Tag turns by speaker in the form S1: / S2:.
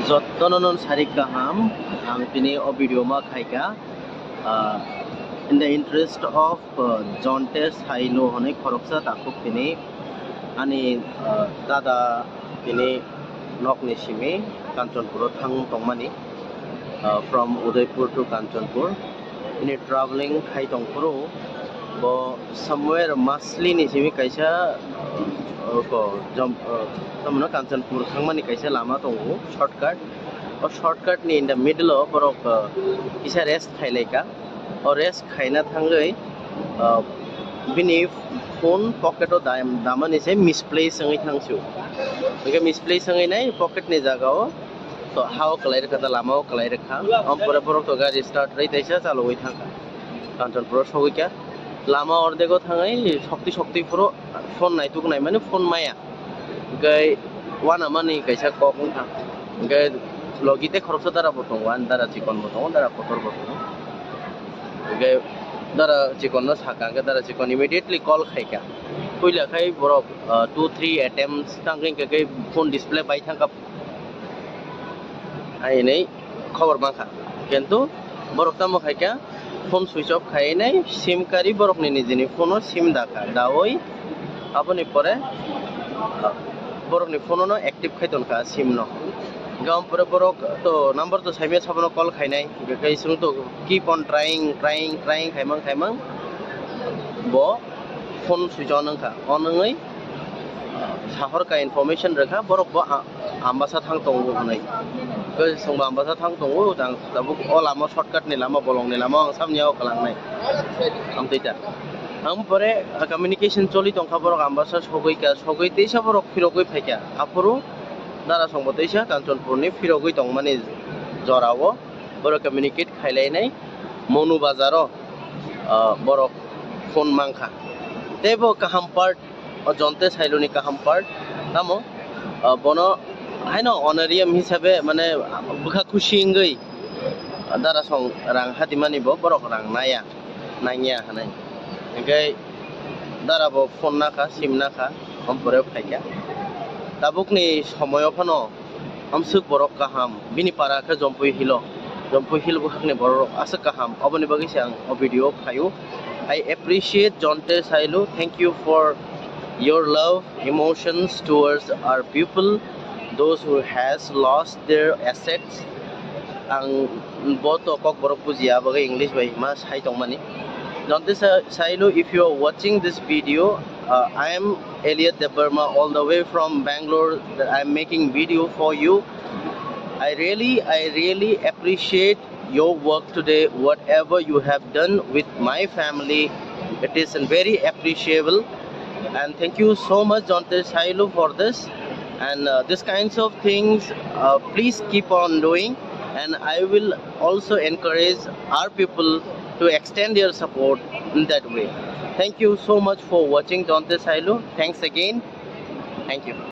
S1: Jottonon sarik kaham ang pini o video ma khaika in the interest of Jonte Sailo hone khoroksa takuk pini ani dada pini nok nisimi Kanchanpur thang tongmani from Udaipur to Kanchanpur ini traveling khai tongpuro bo somewhere masli nisimi kaisa ko jump tamna Kanchanpur thangmani kaisa lama tongo shortcut or shortcut ni in the middle of borok isa rest khailaika or rest khaina thangai bini phone pocket o damani se misplace ngai thangsu ke misplace ngai nai pocket ni jagao to how kalai rakha lama o kalai rakha pore borok to gari start rai taisa chaloi thanga Kanchanpur sogoika lama ordego thangai shokti puro phone nai tuk nai mane phone maya gai wana mani kaisa kokung thang gai logite khoroksa dara botong wan dara chikon botong dara potor botong gai dara chikon no saka gai dara chikon immediately call khaika koila khai borok 2-3 attempts tangring gai phone display bai thangka ai nei khobor mangkha kintu borok tamo khaika phone switch off khai nai sim kari borok ni nijini phone sim dakha daoi aponi pore borok ni phone no active khaiton kha sim no gam pore borok to number to saime sabno call khainai kai sung to keep on trying khaimang bo phone switch on kha onangai sahor ka information rekha borok bo ambasa thang tongo hanai kai sung ambasa thang tongo dang tabuk o lama shortcut ni lama bolong ni lama samnyao kalangnai amteita ang pore communication choli tongkha borok ambasa sogoi teisa borok phirogoi phaika apuru dara songboteisa Kanchanpur ni phirogoi tongmani jorao borok communicate khailainai monu bazaro borok phone mangkha tebo kaham part Jonte Sailo ni kaham part tamo bono haino honorarium hisabe mane bukha khushi ngai dara song rang hatimani bo borok rang naya hanai gai dara bo phone nakha sim nakha ampore phaika tabuk ni somoyo phano amsuk borok kaham bini para kha jompui hil bukhni borok asa kaham oboni bagi sang o video phayu. I appreciate Jonte Sailo. Thank you for your love, emotions towards our people, those who has lost their assets. Ang boto kok borok pujia bagai English bai mas hai tongmani. Jonte Sailo, if you are watching this video, I am Elliot De Burma all the way from Bangalore. I am making video for you. I really appreciate your work today. Whatever you have done with my family, it is very appreciable. And thank you so much, Jonte Sailo, for this. And these kinds of things, please keep on doing. And I will also encourage our people to extend their support in that way. Thank you so much for watching, Jonte Sailo. Thanks again. Thank you.